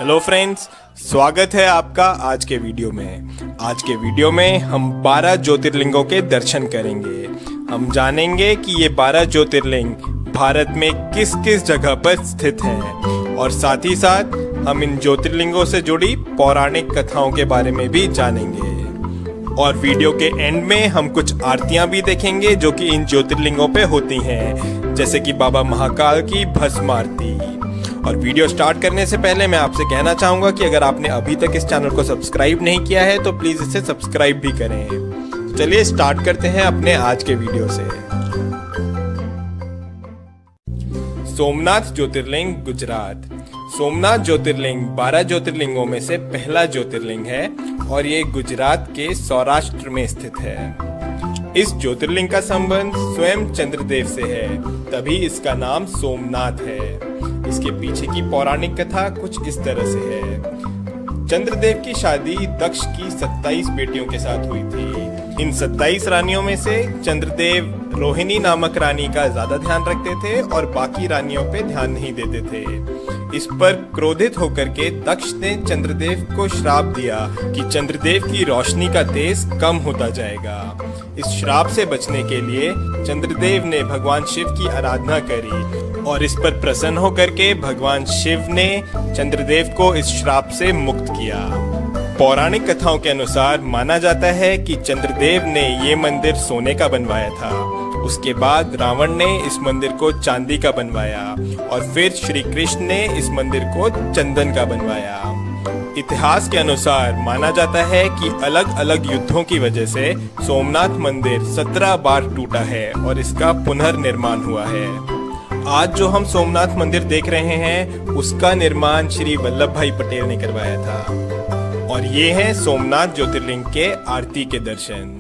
Hello friends, स्वागत है आपका आज के वीडियो में। आज के वीडियो में हम 12 ज्योतिर्लिंगों के दर्शन करेंगे। हम जानेंगे कि ये 12 ज्योतिर्लिंग भारत में किस किस जगह पर स्थित हैं और साथ ही साथ हम इन ज्योतिर्लिंगों से जुड़ी पौराणिक कथाओं के बारे में भी जानेंगे। और वीडियो के एंड में हम कुछ आरतियां भी देखेंगे जो कि इन ज्योतिर्लिंगों पे होती हैं, जैसे कि बाबा महाकाल की भस्म आरती। और वीडियो स्टार्ट करने से पहले मैं आपसे कहना चाहूंगा कि अगर आपने अभी तक इस चैनल को सब्सक्राइब नहीं किया है तो प्लीज इसे सब्सक्राइब भी करें। तो चलिए स्टार्ट करते हैं अपने आज के वीडियो से। सोमनाथ ज्योतिर्लिंग, गुजरात। सोमनाथ ज्योतिर्लिंग 12 ज्योतिर्लिंगों में से पहला ज्योतिर्लिंग है और ये गुजरात के सौराष्ट्र में स्थित है। इस ज्योतिर्लिंग का संबंध स्वयं चंद्रदेव से है, तभी इसका नाम सोमनाथ है। इसके पीछे की पौराणिक कथा कुछ इस तरह से है। चंद्रदेव की शादी दक्ष की 27 बेटियों के साथ हुई थी। इन 27 रानियों में से चंद्रदेव रोहिणी नामक रानी का ज्यादा ध्यान रखते थे और बाकी रानियों पे ध्यान नहीं देते थे। इस पर क्रोधित होकर के दक्ष ने चंद्रदेव को श्राप दिया कि चंद्रदेव की रोशनी का तेज कम होता जाएगा। इस श्राप से बचने के लिए चंद्रदेव ने भगवान शिव की आराधना करी और इस पर प्रसन्न होकर के भगवान शिव ने चंद्रदेव को इस श्राप से मुक्त किया। पौराणिक कथाओं के अनुसार माना जाता है कि चंद्रदेव ने ये मंदिर सोने का बनवाया था। उसके बाद रावण ने इस मंदिर को चांदी का बनवाया और फिर श्री कृष्ण ने इस मंदिर को चंदन का बनवाया। इतिहास के अनुसार माना जाता है कि अलग अलग युद्धों की वजह से सोमनाथ मंदिर 17 बार टूटा है और इसका पुनर्निर्माण हुआ है। आज जो हम सोमनाथ मंदिर देख रहे हैं उसका निर्माण श्री वल्लभ भाई पटेल ने करवाया था। और ये हैं सोमनाथ ज्योतिर्लिंग के आरती के दर्शन।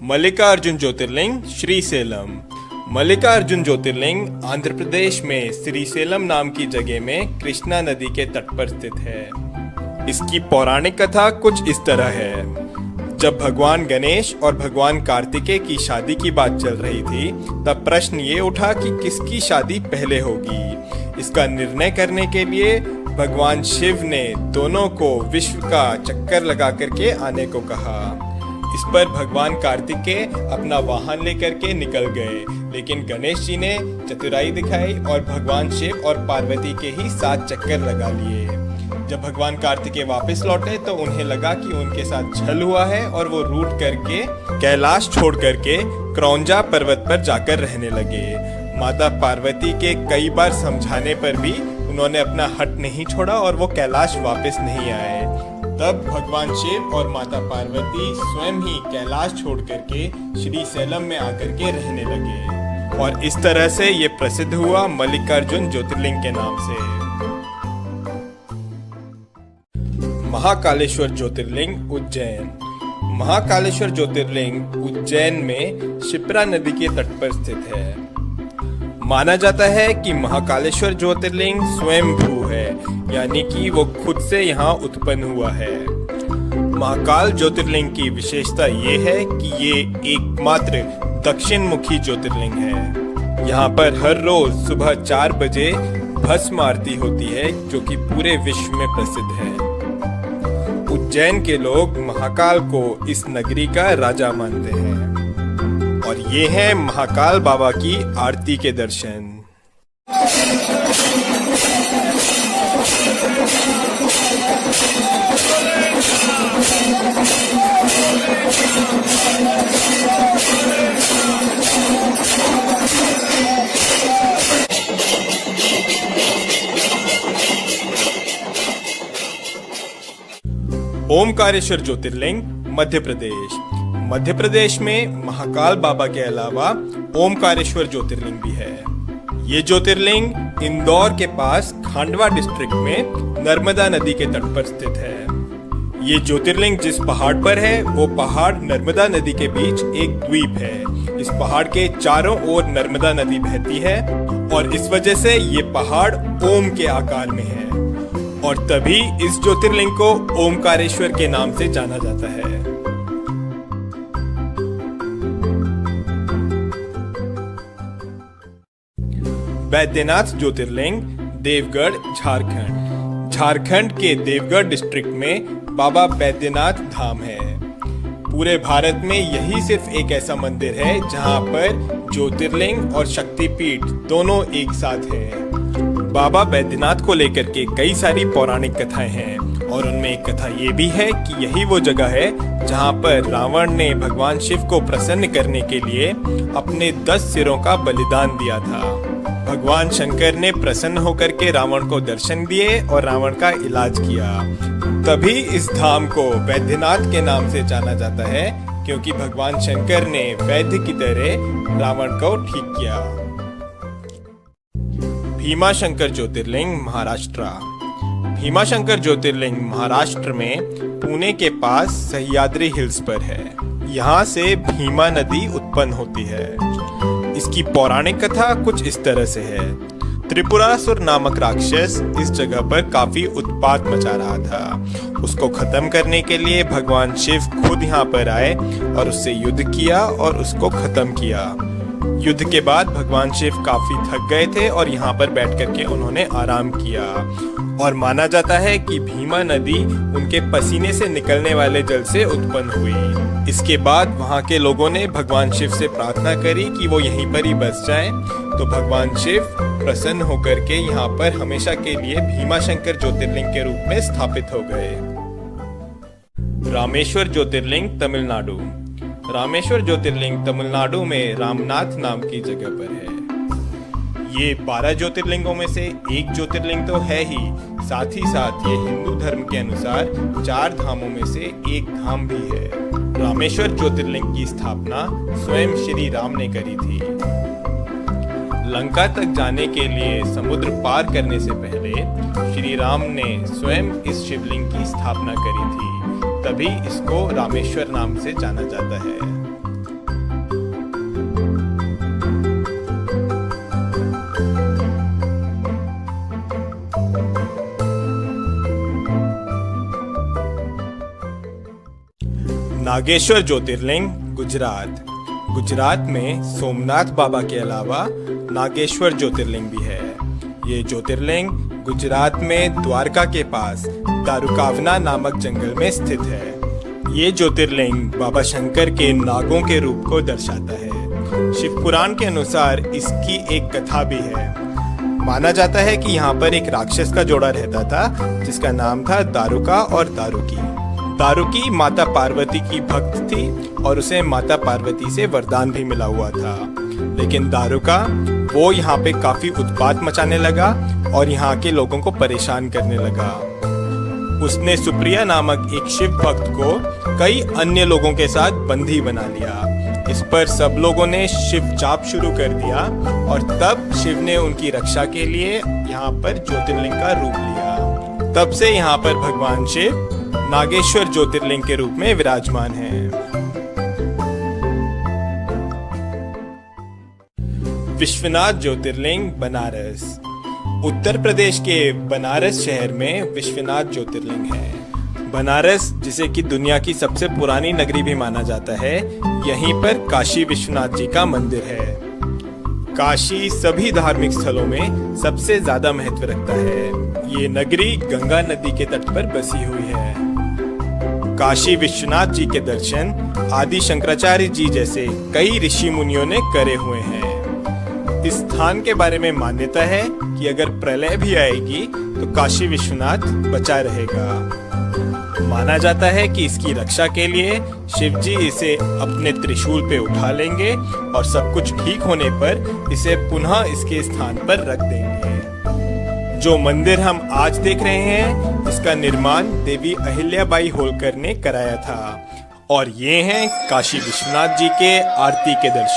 मल्लिकार्जुन ज्योतिर्लिंग, श्रीशैलम। मल्लिकार्जुन ज्योतिर्लिंग आंध्र प्रदेश में श्रीशैलम नाम की जगह में कृष्णा नदी के तट पर स्थित है। इसकी पौराणिक कथा कुछ इस तरह है। जब भगवान गणेश और भगवान कार्तिकेय की शादी की बात चल रही थी तब प्रश्न ये उठा कि किसकी शादी पहले होगी। इसका निर्णय करने के लिए भगवान शिव ने दोनों को विश्व का चक्कर लगा करके आने को कहा। इस पर भगवान कार्तिकेय अपना वाहन लेकर के निकल गए, लेकिन गणेश जी ने चतुराई दिखाई और भगवान शिव और पार्वती के ही 7 चक्कर लगा लिए। जब भगवान कार्तिकेय वापस लौटे तो उन्हें लगा कि उनके साथ छल हुआ है और वो रूठ करके कैलाश छोड़ करके क्रौंजा पर्वत पर जाकर रहने लगे। माता पार्वती के कई बार समझाने पर भी उन्होंने अपना हट नहीं छोड़ा और वो कैलाश वापस नहीं आए। तब भगवान शिव और माता पार्वती स्वयं ही कैलाश छोड़ करके श्रीशैलम में आकर के रहने लगे और इस तरह से ये प्रसिद्ध हुआ मल्लिकार्जुन ज्योतिर्लिंग के नाम से। महाकालेश्वर ज्योतिर्लिंग, उज्जैन। महाकालेश्वर ज्योतिर्लिंग उज्जैन में शिप्रा नदी के तट पर स्थित है। माना जाता है कि महाकालेश्वर ज्योतिर्लिंग स्वयंभू है, यानी कि वो खुद से यहाँ उत्पन्न हुआ है। महाकाल ज्योतिर्लिंग की विशेषता ये है कि ये एकमात्र दक्षिण मुखी ज्योतिर्लिंग है। यहाँ पर हर रोज सुबह 4 बजे भस्म आरती होती है जो कि पूरे विश्व में प्रसिद्ध है। उज्जैन के लोग महाकाल को इस नगरी का राजा मानते हैं। और ये हैं महाकाल बाबा की आरती के दर्शन। ओमकारेश्वर ज्योतिर्लिंग, मध्य प्रदेश। मध्य प्रदेश में महाकाल बाबा के अलावा ओमकारेश्वर ज्योतिर्लिंग भी है। ये ज्योतिर्लिंग इंदौर के पास खांडवा डिस्ट्रिक्ट में नर्मदा नदी के तट पर स्थित है। ये ज्योतिर्लिंग जिस पहाड़ पर है वो पहाड़ नर्मदा नदी के बीच एक द्वीप है। इस पहाड़ के चारों ओर नर्मदा नदी बहती है और इस वजह से ये पहाड़ ओम के आकार में है और तभी इस ज्योतिर्लिंग को ओमकारेश्वर के नाम से जाना जाता है। बैद्यनाथ ज्योतिर्लिंग देवगढ़ झारखंड। झारखंड के देवगढ़ डिस्ट्रिक्ट में बाबा बैद्यनाथ धाम है। पूरे भारत में यही सिर्फ एक ऐसा मंदिर है जहां पर ज्योतिर्लिंग और शक्तिपीठ दोनों एक साथ हैं। बाबा बैद्यनाथ को लेकर के कई सारी पौराणिक कथाएं हैं और उनमें एक कथा ये भी है कि यही वो जगह है जहां पर रावण ने भगवान शिव को प्रसन्न करने के लिए अपने 10 सिरों का बलिदान दिया था। भगवान शंकर ने प्रसन्न होकर के रावण को दर्शन दिए और रावण का इलाज किया। तभी इस धाम को वैद्यनाथ के नाम से जाना जाता है क्योंकि भगवान शंकर ने वैद्य की तरह रावण को ठीक किया। भीमाशंकर ज्योतिर्लिंग महाराष्ट्र। भीमाशंकर ज्योतिर्लिंग महाराष्ट्र में पुणे के पास सह्याद्री हिल्स पर है। यहाँ से भीमा नदी उत्पन्न होती है। इसकी पौराणिक कथा कुछ इस तरह से है। त्रिपुरासुर नामक राक्षस इस जगह पर काफी उत्पात मचा रहा था। उसको खत्म करने के लिए भगवान शिव खुद यहाँ पर आए और उससे युद्ध किया और उसको खत्म किया। युद्ध के बाद भगवान शिव काफी थक गए थे और यहाँ पर बैठ करके उन्होंने आराम किया और माना जाता है कि भीमा नदी उनके पसीने से निकलने वाले जल से उत्पन्न हुई। इसके बाद वहाँ के लोगों ने भगवान शिव से प्रार्थना करी कि वो यहीं पर ही बस जाएं, तो भगवान शिव प्रसन्न होकर के यहाँ पर हमेशा के लिए भीमाशंकर ज्योतिर्लिंग के रूप में स्थापित हो गए। रामेश्वर ज्योतिर्लिंग तमिलनाडु। रामेश्वर ज्योतिर्लिंग तमिलनाडु में रामनाथ नाम की जगह पर है। ये 12 ज्योतिर्लिंगों में से एक ज्योतिर्लिंग तो है ही, साथ ही साथ ये हिंदू धर्म के अनुसार 4 धामों में से एक धाम भी है। रामेश्वर ज्योतिर्लिंग की स्थापना स्वयं श्री राम ने करी थी। लंका तक जाने के लिए समुद्र पार करने से पहले श्री राम ने स्वयं इस शिवलिंग की स्थापना करी थी, तभी इसको रामेश्वर नाम से जाना जाता है। नागेश्वर ज्योतिर्लिंग गुजरात। गुजरात में सोमनाथ बाबा के अलावा नागेश्वर ज्योतिर्लिंग भी है। ये ज्योतिर्लिंग गुजरात में द्वारका के पास दारुकावना नामक जंगल में स्थित है। ये ज्योतिर्लिंग बाबा शंकर के नागों के रूप को दर्शाता है। शिव पुराण के अनुसार इसकी एक कथा भी है। माना जाता है कि यहाँ पर एक राक्षस का जोड़ा रहता था जिसका नाम था दारुका और दारुकी। दारुकी माता पार्वती की भक्त थी और उसे माता पार्वती से वरदान भी मिला हुआ था, लेकिन दारुका वो यहाँ पे काफी उत्पात मचाने लगा और यहाँ के लोगों को परेशान करने लगा। उसने सुप्रिया नामक एक शिव भक्त को कई अन्य लोगों के साथ बंदी बना लिया। इस पर सब लोगों ने शिव जाप शुरू कर दिया और तब शिव ने उनकी रक्षा के लिए यहाँ पर ज्योतिर्लिंग का रूप लिया। तब से यहाँ पर भगवान शिव नागेश्वर ज्योतिर्लिंग के रूप में विराजमान हैं। विश्वनाथ ज्योतिर्लिंग बनारस। उत्तर प्रदेश के बनारस शहर में विश्वनाथ ज्योतिर्लिंग है। बनारस, जिसे कि दुनिया की सबसे पुरानी नगरी भी माना जाता है, यहीं पर काशी विश्वनाथ जी का मंदिर है। काशी सभी धार्मिक स्थलों में सबसे ज्यादा महत्व रखता है। ये नगरी गंगा नदी के तट पर बसी हुई है। काशी विश्वनाथ जी के दर्शन आदि शंकराचार्य जी जैसे कई ऋषि मुनियों ने करे हुए हैं। इस स्थान के बारे में मान्यता है कि अगर प्रलय भी आएगी तो काशी विश्वनाथ बचा रहेगा। माना जाता है कि इसकी रक्षा के लिए शिव जी इसे अपने त्रिशूल पे उठा लेंगे और सब कुछ ठीक होने पर इसे पुनः इसके स्थान पर रख देंगे। जो मंदिर हम आज देख रहे हैं, इसका निर्माण देवी अहिल्याबाई होलकर ने कराया था और ये हैं काशी विश्वनाथ जी के आरती के दर्शन।